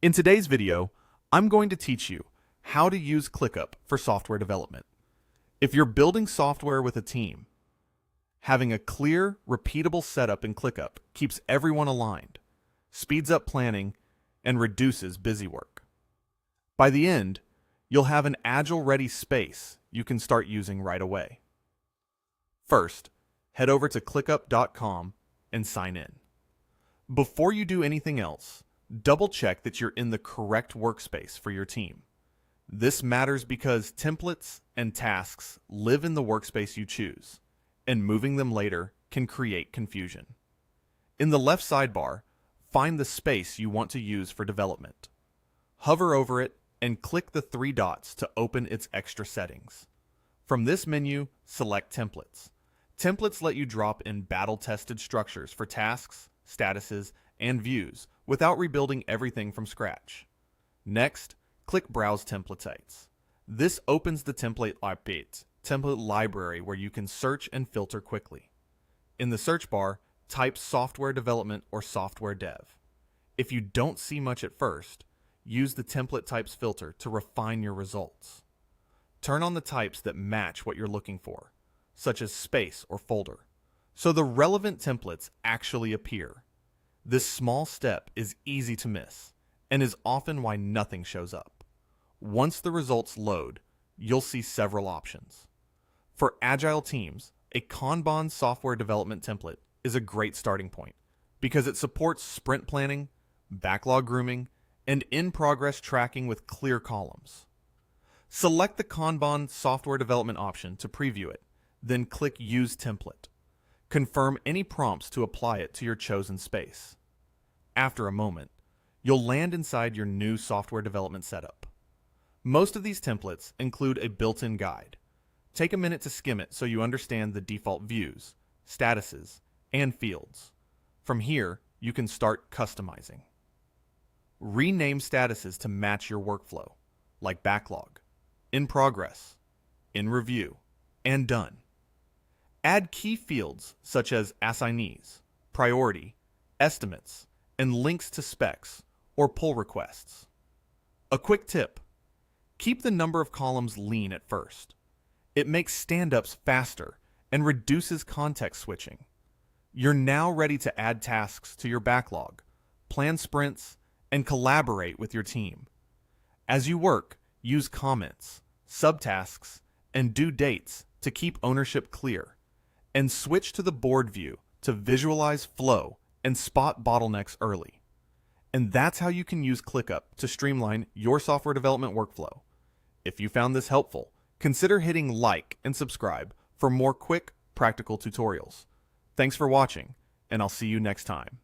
In today's video, I'm going to teach you how to use ClickUp for software development. If you're building software with a team, having a clear, repeatable setup in ClickUp keeps everyone aligned, speeds up planning, and reduces busy work. By the end, you'll have an agile-ready space you can start using right away. First, head over to clickup.com and sign in. Before you do anything else, double-check that you're in the correct workspace for your team. This matters because templates and tasks live in the workspace you choose, and moving them later can create confusion. In the left sidebar, find the space you want to use for development. Hover over it and click the three dots to open its extra settings. From this menu, select Templates. Templates let you drop in battle-tested structures for tasks, statuses, and views without rebuilding everything from scratch. Next, click Browse Templates. This opens the template library where you can search and filter quickly. In the search bar, type software development or software dev. If you don't see much at first, use the template types filter to refine your results. Turn on the types that match what you're looking for, such as space or folder, so the relevant templates actually appear. This small step is easy to miss and is often why nothing shows up. Once the results load, you'll see several options. For agile teams, a kanban software development template is a great starting point because it supports sprint planning, backlog grooming, and in-progress tracking with clear columns. Select the kanban software development option to preview it, then click Use Template. Confirm any prompts to apply it to your chosen space. After a moment, you'll land inside your new software development setup. Most of these templates include a built-in guide. Take a minute to skim it so you understand the default views, statuses, and fields. From here, you can start customizing. Rename statuses to match your workflow, like backlog, in progress, in review, and done. Add key fields such as assignees, priority, estimates, and links to specs or pull requests. A quick tip: keep the number of columns lean at first. It makes stand-ups faster and reduces context switching. You're now ready to add tasks to your backlog, plan sprints, and collaborate with your team. As you work, use comments, subtasks, and due dates to keep ownership clear, and switch to the board view to visualize flow and spot bottlenecks early. And that's how you can use ClickUp to streamline your software development workflow. If you found this helpful, consider hitting like and subscribe for more quick, practical tutorials. Thanks for watching, and I'll see you next time.